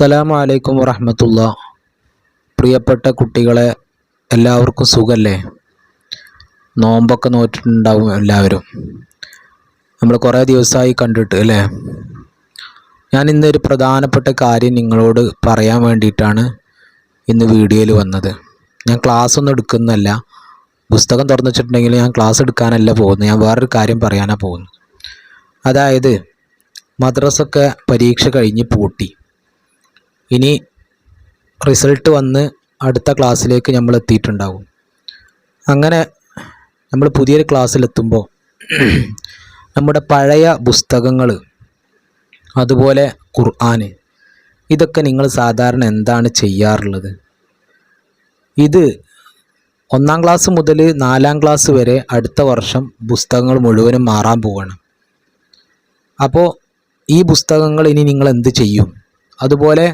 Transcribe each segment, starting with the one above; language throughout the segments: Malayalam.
അസ്സലാമു അലൈക്കും വറഹ്മത്തുള്ളാഹി. പ്രിയപ്പെട്ട കുട്ടികളെ, എല്ലാവർക്കും സുഖല്ലേ? നോമ്പൊക്കെ നോറ്റിട്ടുണ്ടാവും എല്ലാവരും. നമ്മൾ കുറേ ദിവസമായി കണ്ടിട്ട് അല്ലേ? ഞാൻ ഇന്നൊരു പ്രധാനപ്പെട്ട കാര്യം നിങ്ങളോട് പറയാൻ വേണ്ടിയിട്ടാണ് ഇന്ന് വീഡിയോയിൽ വന്നത്. ഞാൻ ക്ലാസ് ഒന്നും എടുക്കുന്നല്ല, പുസ്തകം തുറന്നു വെച്ചിട്ടുണ്ടെങ്കിൽ ഞാൻ ക്ലാസ് എടുക്കാനല്ല പോകുന്നത്, ഞാൻ വേറൊരു കാര്യം പറയാനാണ് പോകുന്നത്. അതായത് മദ്രസൊക്കെ പരീക്ഷ കഴിഞ്ഞ് പൂട്ടി, ഇനി റിസൾട്ട് വന്ന് അടുത്ത ക്ലാസ്സിലേക്ക് നമ്മൾ എത്തിയിട്ടുണ്ടാവും. അങ്ങനെ നമ്മൾ പുതിയൊരു ക്ലാസ്സിലെത്തുമ്പോൾ നമ്മുടെ പഴയ പുസ്തകങ്ങൾ, അതുപോലെ ഖുർആൻ, ഇതൊക്കെ നിങ്ങൾ സാധാരണ എന്താണ് ചെയ്യാറുള്ളത്? ഇത് 1-ാം ക്ലാസ് മുതൽ 4-ാം ക്ലാസ് വരെ അടുത്ത വർഷം പുസ്തകങ്ങൾ മുഴുവനും മാറാൻ പോവുകയാണ്. അപ്പോൾ ഈ പുസ്തകങ്ങൾ ഇനി നിങ്ങൾ എന്ത് ചെയ്യും? അതുപോലെ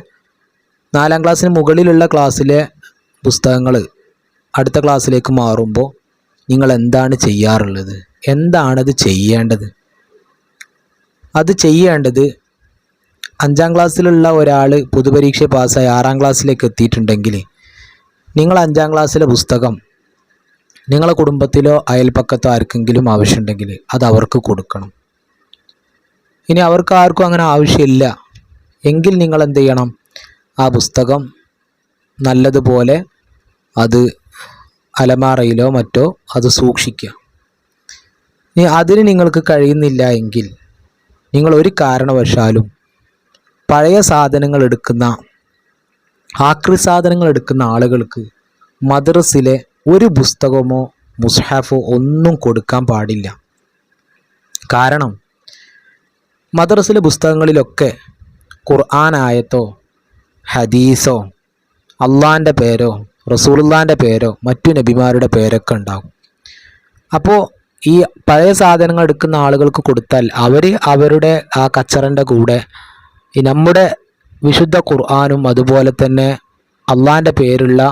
4-ാം ക്ലാസ്സിന് മുകളിലുള്ള ക്ലാസ്സിലെ പുസ്തകങ്ങൾ അടുത്ത ക്ലാസ്സിലേക്ക് മാറുമ്പോൾ നിങ്ങൾ എന്താണ് ചെയ്യാറുള്ളത്? എന്താണത് ചെയ്യേണ്ടത്? അത് ചെയ്യേണ്ടത് 5-ാം ക്ലാസ്സിലുള്ള ഒരാൾ പൊതുപരീക്ഷ പാസ്സായി 6-ാം ക്ലാസ്സിലേക്ക് എത്തിയിട്ടുണ്ടെങ്കിൽ നിങ്ങൾ 5-ാം ക്ലാസ്സിലെ പുസ്തകം നിങ്ങളെ കുടുംബത്തിലോ അയൽപ്പക്കത്തോ ആർക്കെങ്കിലും ആവശ്യമുണ്ടെങ്കിൽ അത് അവർക്ക് കൊടുക്കണം. ഇനി അവർക്ക് ആർക്കും അങ്ങനെ ആവശ്യമില്ല എങ്കിൽ നിങ്ങൾ എന്ത് ചെയ്യണം? ആ പുസ്തകം നല്ലതുപോലെ അത് അലമാറയിലോ മറ്റോ അത് സൂക്ഷിക്കുക. ഇനി അതിന് നിങ്ങൾക്ക് കഴിയുന്നില്ല എങ്കിൽ നിങ്ങൾ ഒരു കാരണവശാലും പഴയ സാധനങ്ങൾ എടുക്കുന്ന, ആക്രി സാധനങ്ങൾ എടുക്കുന്ന ആളുകൾക്ക് മദ്രസിലെ ഒരു പുസ്തകമോ മുസ്ഹഫോ ഒന്നും കൊടുക്കാൻ പാടില്ല. കാരണം മദ്രസിലെ പുസ്തകങ്ങളിലൊക്കെ ഖുർആൻ ആയത്തോ ഹദീസോ അള്ളാൻ്റെ പേരോ റസൂലുള്ളാൻ്റെ പേരോ മറ്റു നബിമാരുടെ പേരൊക്കെ ഉണ്ടാകും. അപ്പോൾ ഈ പഴയ സാധനങ്ങൾ എടുക്കുന്ന ആളുകൾക്ക് കൊടുത്താൽ അവർ അവരുടെ ആ കച്ചറൻ്റെ കൂടെ ഈ നമ്മുടെ വിശുദ്ധ ഖുർആനും അതുപോലെ തന്നെ അള്ളാൻ്റെ പേരുള്ള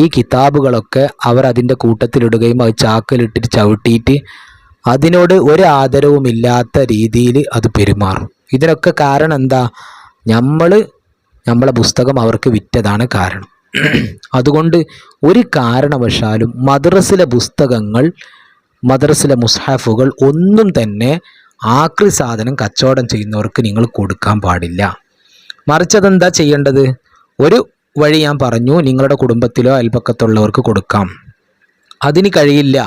ഈ കിതാബുകളൊക്കെ അവർ അതിൻ്റെ കൂട്ടത്തിലിടുകയും അത് ചാക്കിലിട്ടിട്ട് ചവിട്ടിയിട്ട് അതിനോട് ഒരു ആദരവുമില്ലാത്ത രീതിയിൽ അത് പെരുമാറും. ഇതിനൊക്കെ കാരണം എന്താ? നമ്മളെ പുസ്തകം അവർക്ക് വിറ്റതാണ് കാരണം. അതുകൊണ്ട് ഒരു കാരണവശാലും മദ്രസിലെ പുസ്തകങ്ങൾ, മദ്രസിലെ മുസ്ഹഫുകൾ ഒന്നും തന്നെ ആക്രി സാധനം കച്ചവടം ചെയ്യുന്നവർക്ക് നിങ്ങൾ കൊടുക്കാൻ പാടില്ല. മറിച്ച് അതെന്താ ചെയ്യേണ്ടത്? ഒരു വഴി ഞാൻ പറഞ്ഞു, നിങ്ങളുടെ കുടുംബത്തിലോ അയൽപക്കത്തുള്ളവർക്ക് കൊടുക്കാം. അതിന് കഴിയില്ല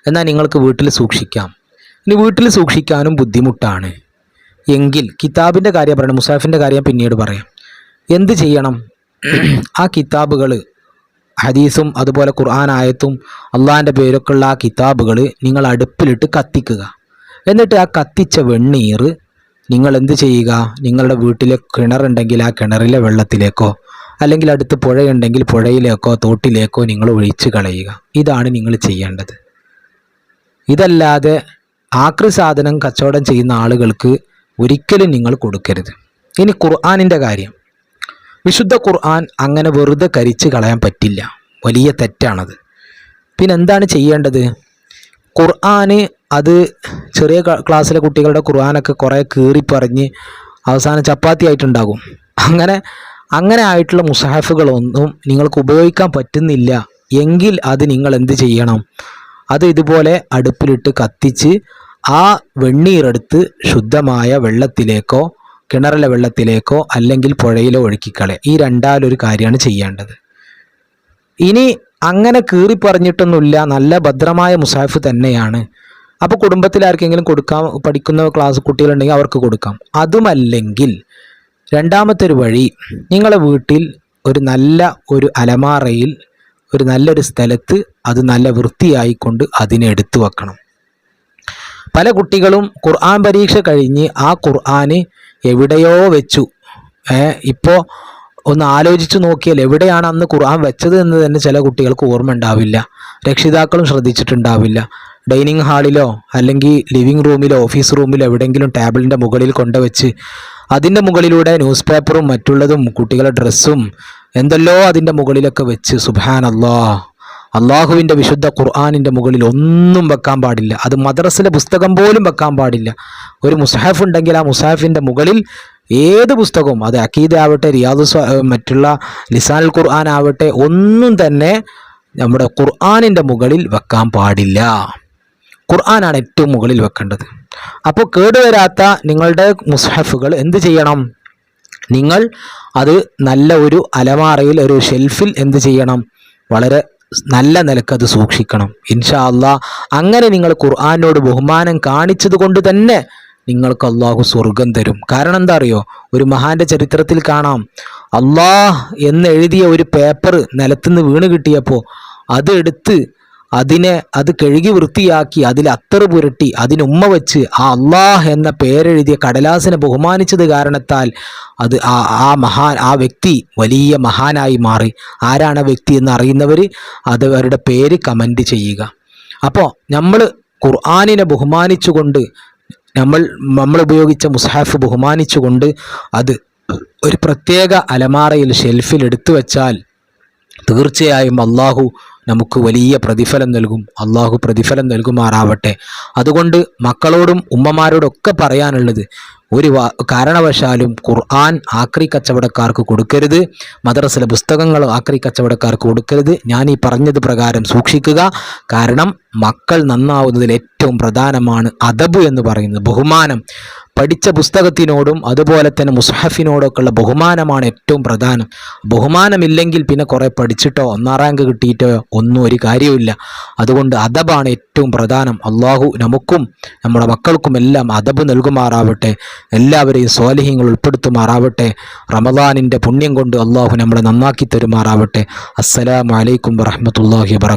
എന്നാൽ നിങ്ങൾക്ക് വീട്ടിൽ സൂക്ഷിക്കാം. ഇനി വീട്ടിൽ സൂക്ഷിക്കാനും ബുദ്ധിമുട്ടാണ് എങ്കിൽ കിതാബിൻ്റെ കാര്യം പറയണം, മുസാഫിൻ്റെ കാര്യം പിന്നീട് പറയാം. എന്ത് ചെയ്യണം? ആ കിതാബുകൾ, ഹദീസും അതുപോലെ ഖുർആൻ ആയത്തും അള്ളാഹിൻ്റെ പേരൊക്കെ ഉള്ള ആ കിതാബുകൾ നിങ്ങൾ അടുപ്പിലിട്ട് കത്തിക്കുക. എന്നിട്ട് ആ കത്തിച്ച വെണ്ണീർ നിങ്ങൾ എന്ത് ചെയ്യുക? നിങ്ങളുടെ വീട്ടിലെ കിണറുണ്ടെങ്കിൽ ആ കിണറിലെ വെള്ളത്തിലേക്കോ അല്ലെങ്കിൽ അടുത്ത് പുഴയുണ്ടെങ്കിൽ പുഴയിലേക്കോ തോട്ടിലേക്കോ നിങ്ങൾ ഒഴിച്ച് കളയുക. ഇതാണ് നിങ്ങൾ ചെയ്യേണ്ടത്. ഇതല്ലാതെ ആക്രി സാധനം കച്ചവടം ചെയ്യുന്ന ആളുകൾക്ക് ഒരിക്കലും നിങ്ങൾ കൊടുക്കരുത്. ഇനി ഖുർആനിൻ്റെ കാര്യം, വിശുദ്ധ ഖുർആൻ അങ്ങനെ വെറുതെ കരിച്ച് കളയാൻ പറ്റില്ല, വലിയ തെറ്റാണത്. പിന്നെ എന്താണ് ചെയ്യേണ്ടത്? ഖുർആന് അത് ചെറിയ ക്ലാസ്സിലെ കുട്ടികളുടെ ഖുർആനൊക്കെ കുറേ കീറിപ്പറിഞ്ഞ് അവസാനം ചപ്പാത്തി ആയിട്ടുണ്ടാകും. അങ്ങനെ ആയിട്ടുള്ള മുസഹഫുകളൊന്നും നിങ്ങൾക്ക് ഉപയോഗിക്കാൻ പറ്റുന്നില്ല എങ്കിൽ അത് നിങ്ങൾ എന്ത് ചെയ്യണം? അത് ഇതുപോലെ അടുപ്പിലിട്ട് കത്തിച്ച് ആ വെണ്ണീരെടുത്ത് ശുദ്ധമായ വെള്ളത്തിലേക്കോ കിണറിലെ വെള്ളത്തിലേക്കോ അല്ലെങ്കിൽ പുഴയിലോ ഒഴുക്കിക്കളയുക. ഈ രണ്ടാലൊരു കാര്യമാണ് ചെയ്യേണ്ടത്. ഇനി അങ്ങനെ കീറിപ്പറഞ്ഞിട്ടൊന്നുമില്ല, നല്ല ഭദ്രമായ മുസാഫ് തന്നെയാണ്. അപ്പോൾ കുടുംബത്തിൽ ആർക്കെങ്കിലും കൊടുക്കാം, പഠിക്കുന്ന ക്ലാസ് കുട്ടികളുണ്ടെങ്കിൽ അവർക്ക് കൊടുക്കാം. അതുമല്ലെങ്കിൽ രണ്ടാമത്തെ ഒരു വഴി, നിങ്ങളെ വീട്ടിൽ ഒരു അലമാറയിൽ നല്ലൊരു സ്ഥലത്ത് അത് നല്ല വൃത്തിയായിക്കൊണ്ട് അതിനെ എടുത്തു വെക്കണം. പല കുട്ടികളും ഖുർആൻ പരീക്ഷ കഴിഞ്ഞ് ആ ഖുർആൻ എവിടെയോ വെച്ചു. ഇപ്പോൾ ഒന്ന് ആലോചിച്ച് നോക്കിയാൽ എവിടെയാണ് അന്ന് ഖുർആൻ വെച്ചത് എന്ന് തന്നെ ചില കുട്ടികൾക്ക് ഓർമ്മ ഉണ്ടാവില്ല, രക്ഷിതാക്കളും ശ്രദ്ധിച്ചിട്ടുണ്ടാവില്ല. ഡൈനിങ് ഹാളിലോ അല്ലെങ്കിൽ ലിവിങ് റൂമിലോ ഓഫീസ് റൂമിലോ എവിടെയെങ്കിലും ടേബിളിൻ്റെ മുകളിൽ കൊണ്ടുവച്ച് അതിൻ്റെ മുകളിലൂടെ ന്യൂസ് പേപ്പറും മറ്റുള്ളതും കുട്ടികളുടെ ഡ്രസ്സും എന്തെല്ലോ അതിൻ്റെ മുകളിലൊക്കെ വെച്ച് സുബ്ഹാനല്ലാഹ്, അള്ളാഹുവിൻ്റെ വിശുദ്ധ ഖുർആനിൻ്റെ മുകളിൽ ഒന്നും വെക്കാൻ പാടില്ല. അത് മദ്രസിലെ പുസ്തകം പോലും വെക്കാൻ പാടില്ല. ഒരു മുസ്ഹഫ് ഉണ്ടെങ്കിൽ ആ മുസ്ഹഫിൻ്റെ മുകളിൽ ഏത് പുസ്തകവും, അത് അഖീദ ആവട്ടെ, മറ്റുള്ള ലിസാനുൽ ഖുർആൻ ആവട്ടെ, ഒന്നും തന്നെ നമ്മുടെ ഖുർആനിൻ്റെ മുകളിൽ വെക്കാൻ പാടില്ല. ഖുർആനാണ് ഏറ്റവും മുകളിൽ വെക്കേണ്ടത്. അപ്പോൾ കേടുവരാത്ത നിങ്ങളുടെ മുസ്ഹഫുകൾ എന്ത് ചെയ്യണം? നിങ്ങൾ അത് നല്ല ഒരു അലമാറയിൽ, ഒരു ഷെൽഫിൽ എന്ത് ചെയ്യണം? വളരെ നല്ല നിലക്ക് അത് സൂക്ഷിക്കണം. ഇൻഷാ അല്ലാഹ് അങ്ങനെ നിങ്ങൾ ഖുർആനോട് ബഹുമാനം കാണിച്ചത് കൊണ്ട് തന്നെ നിങ്ങൾക്ക് അള്ളാഹു സ്വർഗം തരും. കാരണം എന്താ അറിയോ? ഒരു മഹാന്റെ ചരിത്രത്തിൽ കാണാം, അള്ളാഹ് എന്ന് എഴുതിയ ഒരു പേപ്പർ നിലത്തുനിന്ന് വീണ് കിട്ടിയപ്പോൾ അതെടുത്ത് അത് കഴുകി വൃത്തിയാക്കി അതിൽ അത്തറ് പുരട്ടി അതിന് ഉമ്മ വെച്ച് ആ അള്ളാഹ് എന്ന പേരെഴുതിയ കടലാസിനെ ബഹുമാനിച്ചത് കാരണത്താൽ അത് ആ വ്യക്തി വലിയ മഹാനായി മാറി. ആരാണ് ആ വ്യക്തി എന്ന് അറിയുന്നവർ അത് അവരുടെ പേര് കമൻ്റ് ചെയ്യുക. അപ്പോൾ നമ്മൾ ഖുർആനിനെ ബഹുമാനിച്ചുകൊണ്ട്, നമ്മൾ ഉപയോഗിച്ച മുസ്ഹഫ് ബഹുമാനിച്ചുകൊണ്ട് അത് ഒരു പ്രത്യേക അലമാറയിൽ ഷെൽഫിൽ എടുത്തു വെച്ചാൽ തീർച്ചയായും അള്ളാഹു നമുക്ക് വലിയ പ്രതിഫലം നൽകും. അള്ളാഹു പ്രതിഫലം നൽകുമാറാവട്ടെ. അതുകൊണ്ട് മക്കളോടും ഉമ്മമാരോടും ഒക്കെ പറയാനുള്ളത്, ഒരു കാരണവശാലും ഖുർആൻ ആക്രി കച്ചവടക്കാർക്ക് കൊടുക്കരുത്. മദ്രസയിലെ പുസ്തകങ്ങൾ ആക്രി കച്ചവടക്കാർക്ക് കൊടുക്കരുത്. ഞാൻ ഈ പറഞ്ഞത് പ്രകാരം സൂക്ഷിക്കുക. കാരണം മക്കൾ നന്നാവുന്നതിൽ ഏറ്റവും പ്രധാനമാണ് അദബ് എന്ന് പറയുന്നത്, ബഹുമാനം. പഠിച്ച പുസ്തകത്തിനോടും അതുപോലെ തന്നെ മുസ്ഹഫിനോടൊക്കെയുള്ള ബഹുമാനമാണ് ഏറ്റവും പ്രധാനം. ബഹുമാനമില്ലെങ്കിൽ പിന്നെ കുറേ പഠിച്ചിട്ടോ 1ാം റാങ്ക് കിട്ടിയിട്ടോ ഒന്നും ഒരു കാര്യമില്ല. അതുകൊണ്ട് അദബാണ് ഏറ്റവും പ്രധാനം. അള്ളാഹു നമുക്കും നമ്മുടെ മക്കൾക്കും എല്ലാം അദബ് നൽകുമാറാവട്ടെ. എല്ലാവരെയും സ്വാലിഹീങ്ങൾ ഉൾപ്പെടുത്തുമാറാവട്ടെ. റമദാനിൻ്റെ പുണ്യം കൊണ്ട് അള്ളാഹു നമ്മളെ നന്നാക്കി തരുമാറാവട്ടെ. അസ്സലാമു അലൈക്കും വറഹ്മത്തുള്ളാഹി വബറകാതുഹു.